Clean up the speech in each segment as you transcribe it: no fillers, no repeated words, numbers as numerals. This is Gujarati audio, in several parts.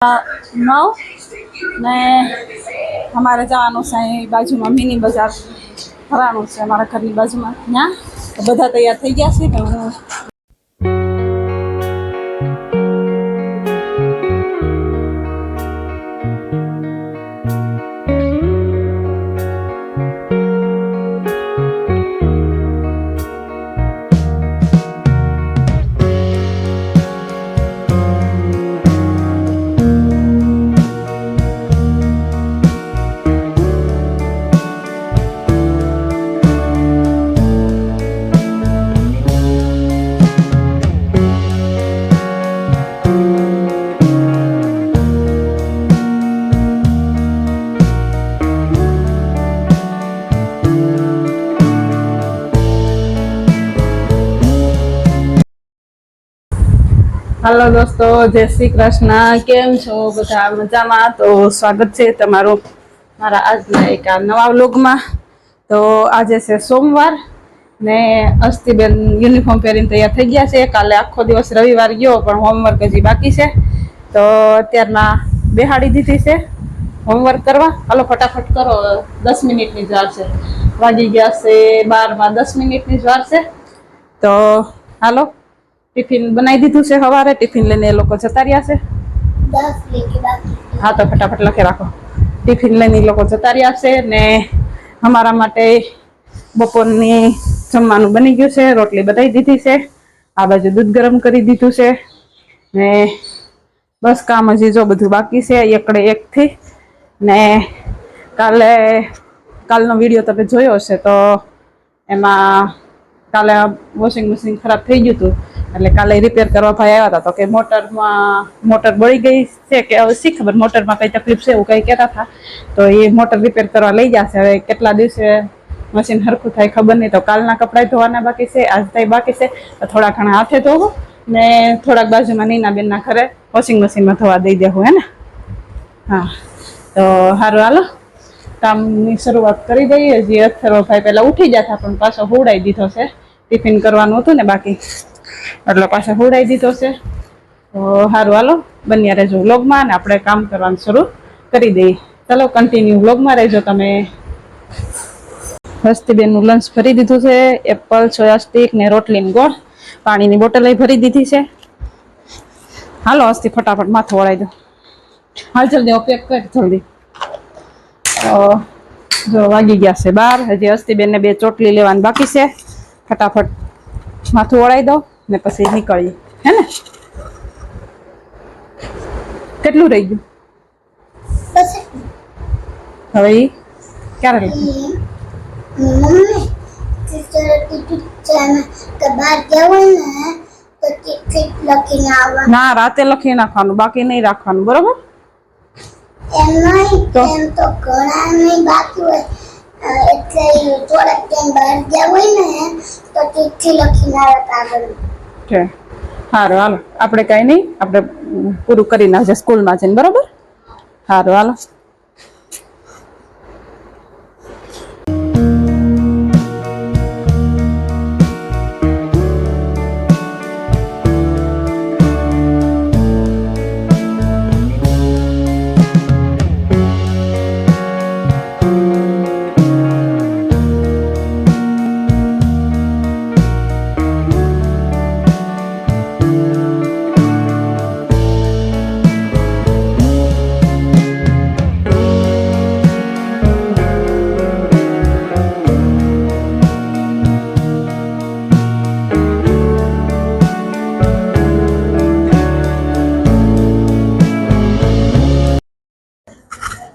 9 ને અમારે જવાનું છે અહીં બાજુમાં મિની બજાર ભરાણું છે અમારા ઘરની બાજુમાં ત્યાં બધા તૈયાર થઈ ગયા છે કે હું हेलो दोस्तों जय श्री कृष्ण केम छो बधा मजामां। तो स्वागत है तमारो मारा आजना एक नवा व्लॉग में। तो आज से सोमवार ने अस्थिबेन यूनिफॉर्म पहरीने तैयार थई गया छे। काले आखो दिवस रविवार गयो पण होमवर्क हजी बाकी छे तो अत्यारना बेहाड़ी दीधी छे होमवर्क करवा। हालो फटाफट करो 10 मिनिटनी ज वार छे। वागी गया छे 12 में 10 मिनिटनी ज वार छे। तो हालो टिफिन बनाई दीधुं छे। हवारे टिफिन लईने ए लोको जता रह्या छे। 10 लेके बाकी। हाँ तो फटाफट लखे राखो। टिफिन लईने ए लोको जता रह्या छे ने हमारा माटे बपोरनी जमवानुं बनी गयुं छे। रोटली बनाई दीधी छे। आ बाजु दूध गरम करी दीधुं छे ने बस काम हजी जो बधुं बाकी छे एकड़े एक थी ने कालनो विडियो तमे जोयो हशे तो एमां काले वॉशिंग मशीन खराब थई गयुं हतुं એટલે કાલે રિપેર કરવા ભાઈ આવ્યા હતા તો કે મોટર બળી ગઈ છે કે હવે શી ખબર મોટરમાં કઈ તકલીફ છે એવું કઈ કહેતા હતા તો એ મોટર રિપેર કરવા લઈ જશે। હવે કેટલા દિવસે મશીન હરખું થાય ખબર નહીં। તો કાલના કપડાં ધોવાના બાકી છે આજ થાય બાકી છે તો થોડા ઘણા હાથે ધોવું ને થોડાક બાજુમાં નીનાબેનના ઘરે વોશિંગ મશીનમાં ધોવા દઈ દેવું હે ને। હા તો સારું હાલો કામની શરૂઆત કરી દઈએ। હજી અથરો ભાઈ પહેલા ઉઠી જતા પણ પાછો હુવડાવી દીધો છે ટિફિન કરવાનું હતું ને બાકી એટલે પાછો હુવડાવી દીધો છે। તો સારું હાલો બન્યા રહેજો વ્લોગમાં ને આપણે કામ કરવાનું શરૂ કરી દઈએ। ચાલો કન્ટિન્યુ વ્લોગમાં રહેજો તમે। હસ્તીબેનનું લંચ ભરી દીધું છે। એપલ સોયા સ્ટીક ને રોટલી ને ગોળ પાણીની બોટલ ભરી દીધી છે। હાલો હસ્તી ફટાફટ માથું વળાવી દો। હાલ જલ્દી પેક કર જલ્દી। જો વાગી ગયા છે 12। હજી હસ્તીબેનને 2 ચોટલી લેવાની બાકી છે। ફટાફટ માથું વળાવી દો ને પછી નીકળીએ હે ને। કેટલું રહી ગયું હવે ઈ ક્યારે લખી મમ્મી ટીચર ટિકિટ છે કે બહાર જવું ને તો ટિકિટ લખીને આવવાનું। ના રાતે લખી નાખવાનું બાકી નહીં રાખવાનું બરોબર। એમ નહીં એમ તો ઘણા નહીં બાકી હોય એટલે થોડાક ટાઈમ બહાર જવું હોય ને તો ટિકિટ લખીને આવે કાગળ છે। સારું હાલો આપણે કઈ નહીં આપણે પૂરું કરી નાખજે સ્કૂલમાં જઈને બરોબર। સારું હાલો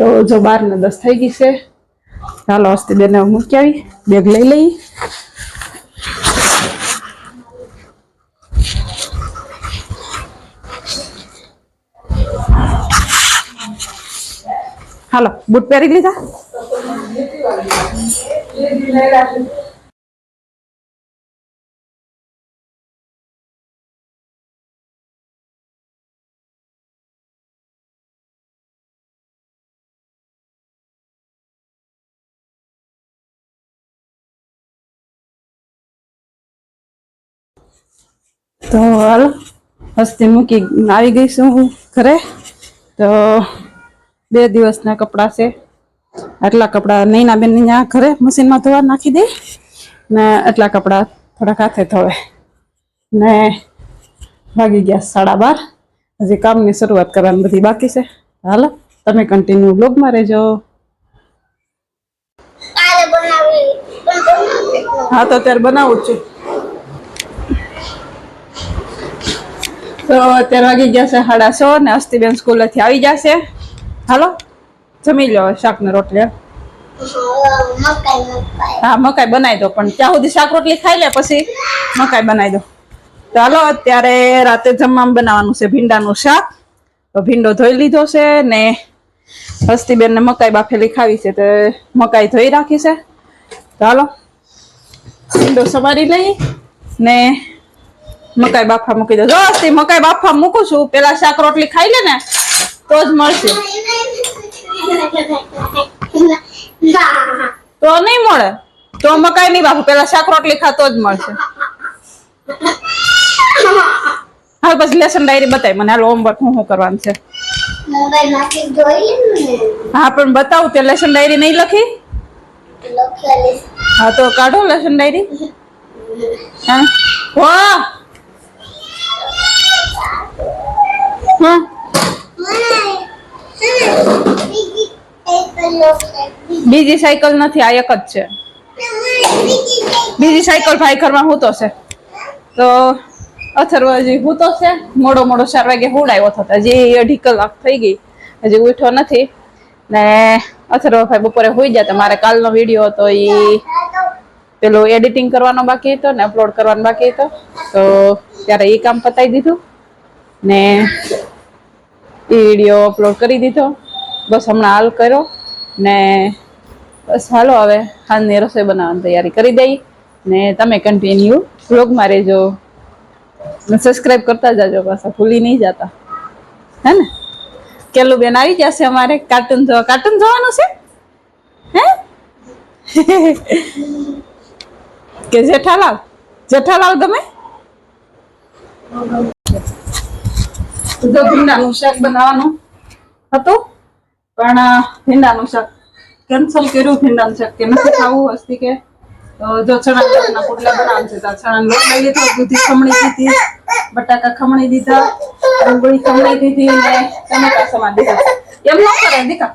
તો જો 12 ને 10 થઈ ગઈ છે। ચાલો હસ્તીબેનને મૂકી આવી બેગ લઈ લઈ। હાલો બૂટ પહેરી લીધા। તો હાલ હસ્તી મૂકી આવી ગઈ છું હું ઘરે તો 2 દિવસના કપડાં છે. આટલા કપડાં નૈના બેન ત્યાં ઘરે મશીનમાં ધોવા નાખી દે ને આટલા કપડાં થોડાક હાથે ધોવે ને વાગી ગયા 12:30. હજી કામની શરૂઆત કરવાની બધી બાકી છે. હાલો તમે કન્ટિન્યુ બ્લોગમાં રહેજો. કાલે બનાવી હા તો અત્યારે બનાવું જ છું. તો અત્યારે વાગી ગયા છે 6:30 ને અસ્તીબેન સ્કૂલેથી આવી જશે. હાલો જમી લો શાક ને રોટલી. હા મકાઈ બનાવી દો પણ ત્યાં સુધી શાક રોટલી ખાઈ લે પછી મકાઈ બનાવી દો. ચાલો અત્યારે રાતે જમવામાં બનાવવાનું છે ભીંડાનું શાક. તો ભીંડો ધોઈ લીધો છે ને હસ્તીબેન ને મકાઈ બાફેલી ખાવી છે તો મકાઈ ધોઈ રાખી છે. ચાલો ભીંડો સમારી લઈ ને મકાઈ બાફા મૂકી દો. જો હસ્તી મકાઈ બાફા મૂકું છું પેલા શાક રોટલી ખાઈ લે ને તો જ મળશે. તો નહીં મળે તો મકાઈ નહીં બાફું પેલા શાક રોટલી ખા તો જ મળશે. હાલ પછી લેસન ડાયરી બતાવી મને. હાલ હોમવર્ક હું કરવાનું છે. હા પણ બતાવું તે લેસન ડાયરી નહીં લખી. હા તો કાઢો લેસન ડાયરી. હા વાહ હા બીજી સાયકલ નથી આ એક જ છે. બીજી સાયકલ ભાઈ ઘરમાં હૂતો છે તો અથર્વ હજી હૂતો છે. મોડો 4 વાગે હુડાયો થતા હજી 2.5 કલાક થઈ ગઈ હજી ઉઠ્યો નથી ને અથર્વ ભાઈ બપોરે હુઈ જતા. મારે કાલનો વિડીયો હતો એ પેલું એડિટિંગ કરવાનો બાકી હતો ને અપલોડ કરવાનો બાકી હતો તો ત્યારે એ કામ પતાવી દીધું ને એ વિડીયો અપલોડ કરી દીધો. બસ હમણાં હાલ કર્યો ને બસ હાલો હવે હાલની રસોઈ બનાવવાની તૈયારી કરી દઈ ને તમે કન્ટિન્યુ વ્લોગમાં રહેજો ને સબસ્ક્રાઇબ કરતા જાજો પાછા ભૂલી નહીં જતા હે ને. કેલું બેન આવી જશે અમારે કાર્ટૂન જોવાનું છે હે કે જેઠાલાલ ગમે. ભીંડાનું શાક બનાવવાનું હતું પણ ભીંડાનું શાક કેન્સલ કર્યું. ભીંડાનું શાક કે નથી ખાવું હસ્તી કે તો જો ચણા પુડલા બનાવવાનું છે તો ચણા લોટ લઈ લીધો. દૂધી ખમણી દીધી, બટાકા ખમણી દીધા, ડુંગળી ખમણી દીધી ને ટમેટા સમારી દીધા. એમ ન કરે દીકા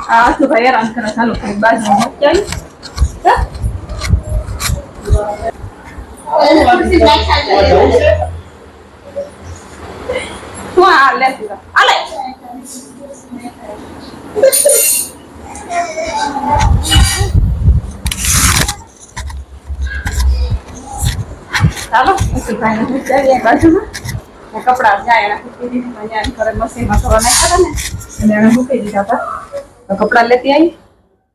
આ તો ભાઈ હેરાન કરે. ચાલો બાજુ મૂકી ચાલો બાજુમાં કપડા જાય મશીનમાં થવા નાખ્યા ને એને મૂકી દીધા હતા તો કપડા લેતી આવી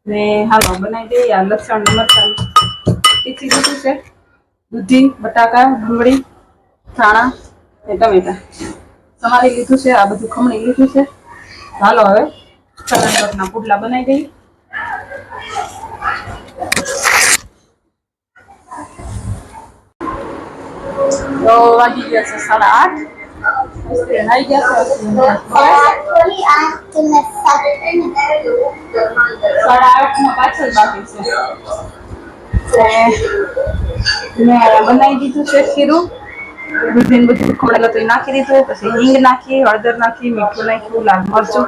ને હાલો બનાવી દઈએ. આ લસણ મરચાં તીખી દીધું છે, દૂધી, બટાકા, ડુંગળી, ધાણા ને ટમેટા સમારી લીધું છે. આ બધું ખમણી લીધું છે. હાલો હવે ચણા પુડલા બનાવી દઈએ. તો વાગી ગયા છે 8:30. આવી ગયા છે 8:30 પાછળ બાકી છે. બનાવી દીધું છે ખીરું. દૂધી બધું ખમણેલું તો નાખી દીધું. પછી હિંગ નાખી, હળદર નાખી, મીઠું નાખ્યું, લાલ મરચું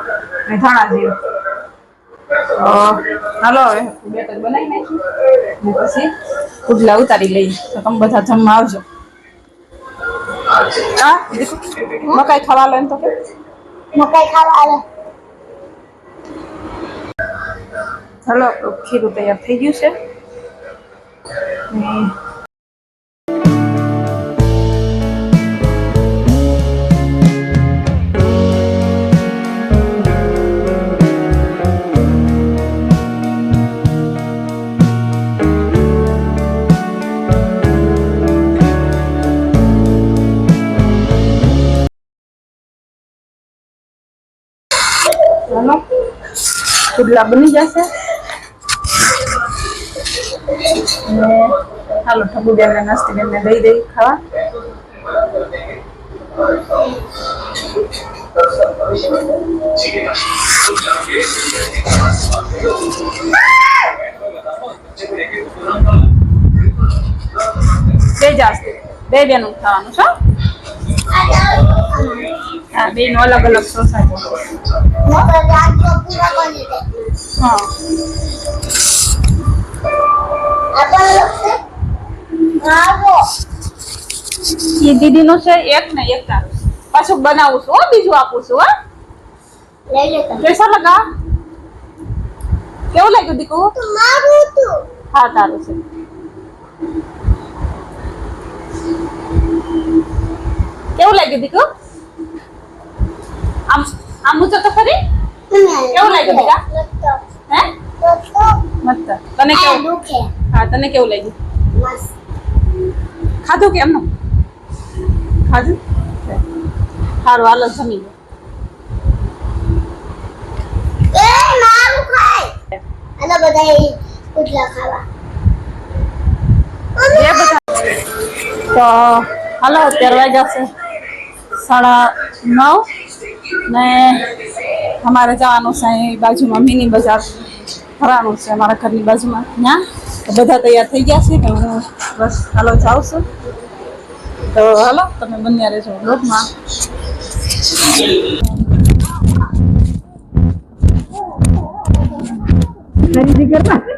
ને ધાણા જીરું. હાલો હવે બેટર બનાવી નાખ્યું ને પછી પુડલા ઉતારી લઈએ. તો તમે બધા જમવા આવજો. હા મકાઈ ખાવા લો એમ તો કે મકાઈ ખાવા આવે. ચાલો ખીરું તૈયાર થઈ ગયું છે. ચાલો પુડલા બની જશે. હાલો ઠબુ બેન ને નાસ્તી બેન ને દઈ ખાવા. બે જાસ બે બેનું ખાવાનું છો હા બે નો અલગ અલગ સોસાયટી હા એ દીદીનું છે એક ને એક તારું પાછું બનાવું છું હો બીજું આપું છું હો कैसा लगा કેવું લાગ્યું દીકુ હા તારું છે કેવું લાગ્યું દીકુ આમ આમ ઊંચો તો ખરી કેવું લાગ્યું દીકા હે મસ્ત તને કેવું હા તને કેવું લાગ્યું ખાધું કે એમનું ખાધું સારું હાલો જમી લો તો હાલો અત્યારે વાગ્યા છે 9:30 ને અમારે જવાનું છે અહીં બાજુમાં મિની બજાર ફરવાનું છે અમારા ઘરની બાજુમાં ત્યાં બધા તૈયાર થઈ ગયા છે કે હું બસ હાલો જાઉં છું તો હાલો તમે બન્યા રહેજો બ્લોગમાં ખરીદી કરવા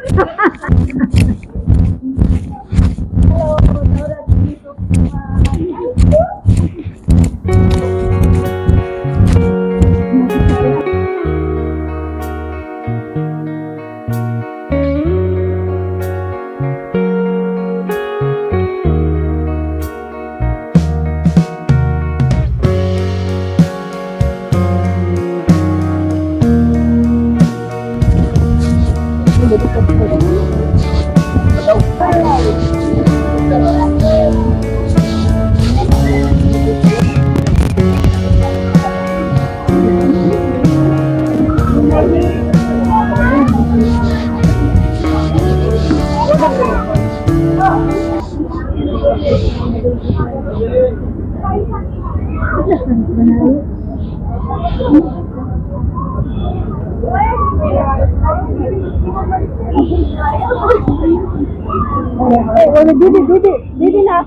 દીદી ના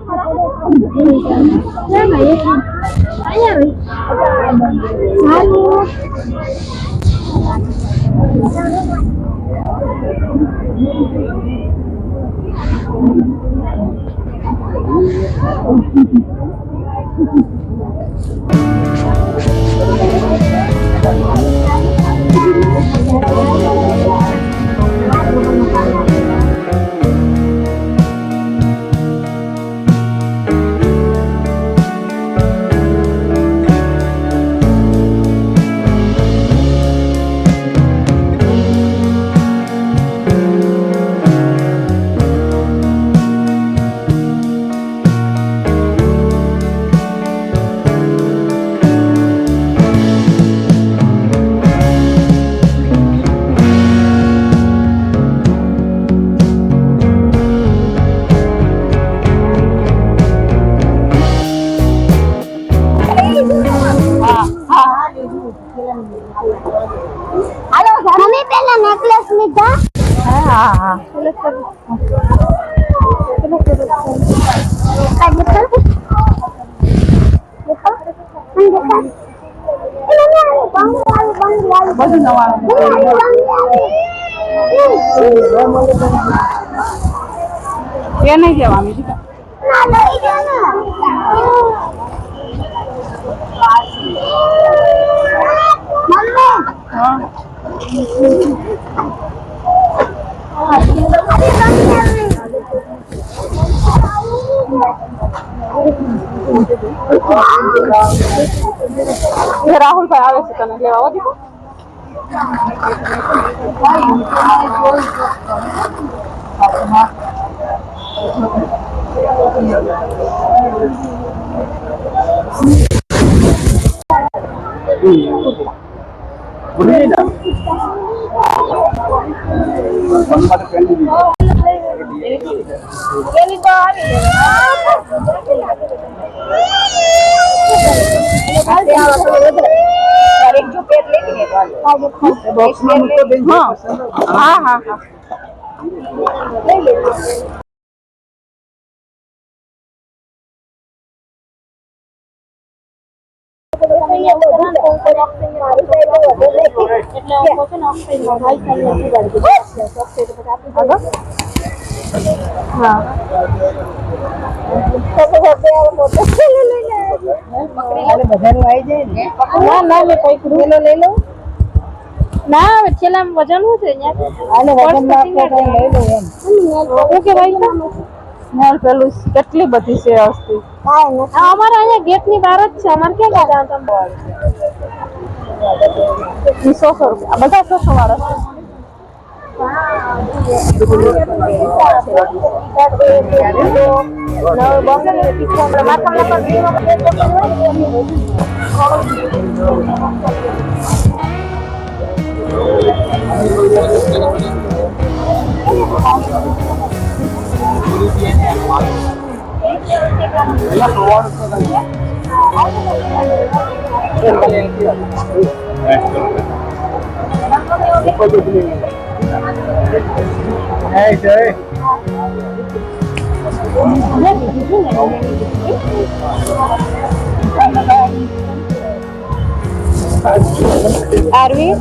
મમ્મી પેલા નેકલેસ લીધા હા બધું નવા એ નહીં જવાનું દીકા રાહુલ ભાઈ આવે છે તને લેવા દીધું પેલી તો આવી હા હા હા ના ના મેં પકડું લઈ લઉં ના હવે છેલ્લા વજન શું છે યાર પેલું કેટલી બધી છે વસ્તુ અમારે અહીંયા ગેટ ની બહાર જ છે અમારે ક્યાં ગયા 100 રૂપિયા બધા 100 વાળા આરવી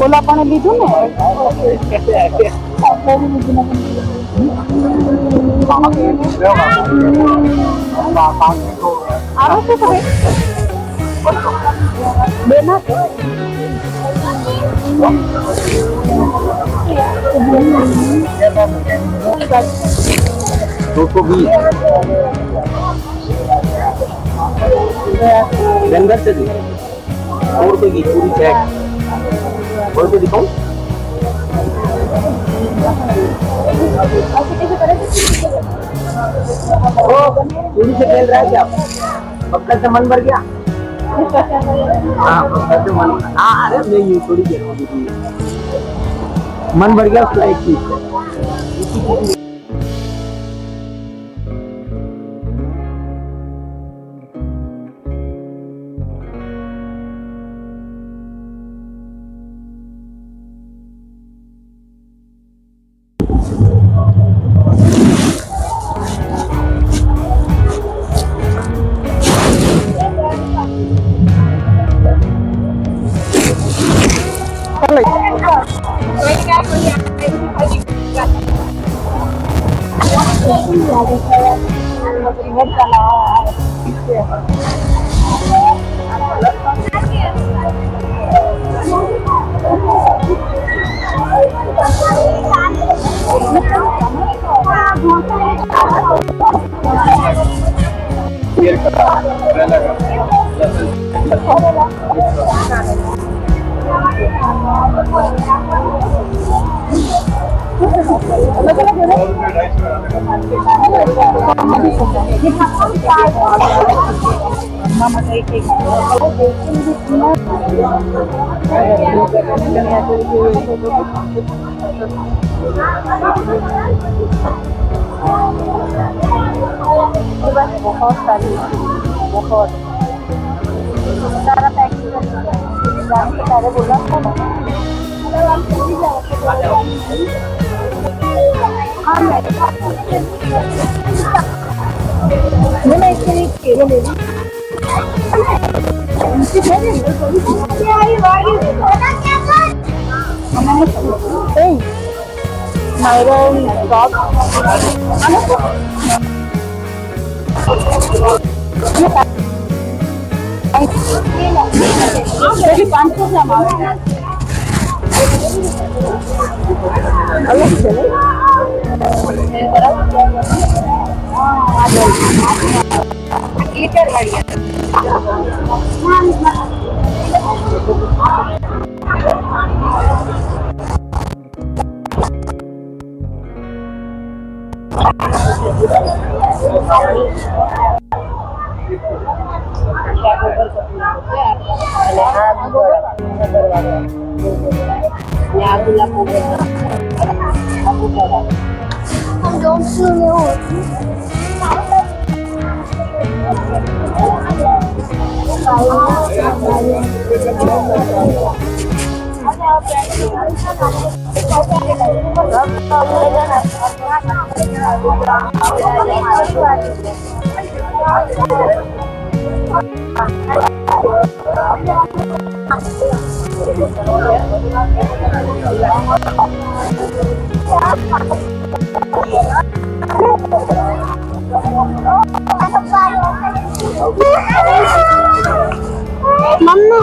ઓલા પણ લીધું ને આવો શું કરે બે ના जंगल से दी और कोई की पूरी चेक और कोई दिखाऊं ओ पूरी से खेल रहा है क्या पक्का से मन भर गया हाँ पक्का से मन हाँ अरे मैं ये थोड़ी देर मन भर गया उसका एक चीज बहुत सारी बहुत सारा पैकिंग जाने से पहले बोला था ना मैं इसके लिए केले ले ली हम डोंट सी में हो मम्मा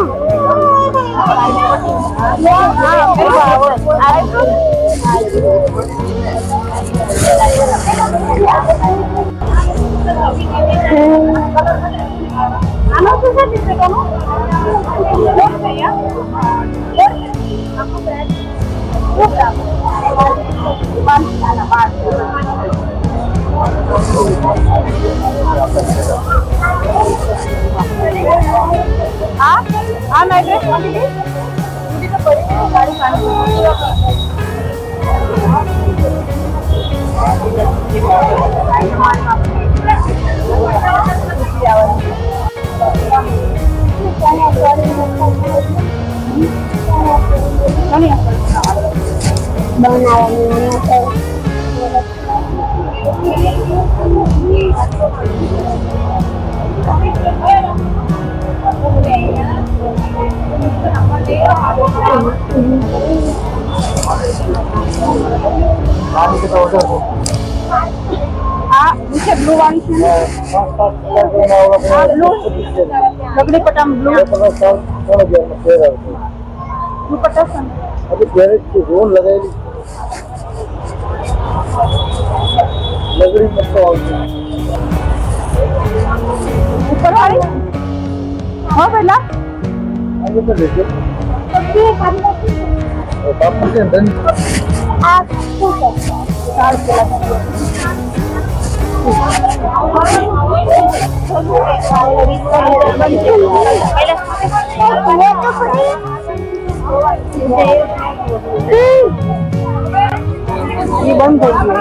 blue one blue लगड़ी पटाम blue blue पटाम अभी गैरेज की जोन लगाएगी लगड़ी मत ऊपर वाली हाँ बेला आगे तो देखिए आप मुझे अंदर आप ये बंद हो गई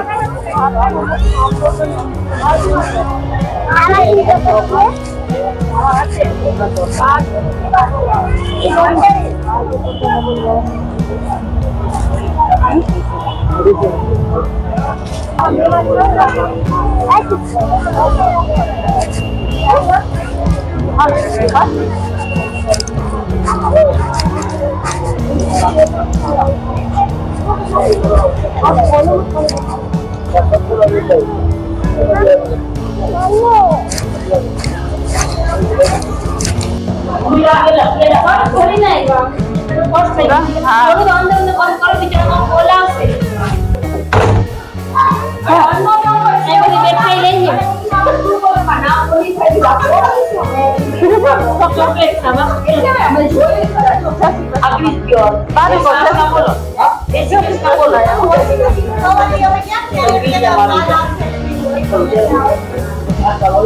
Kalau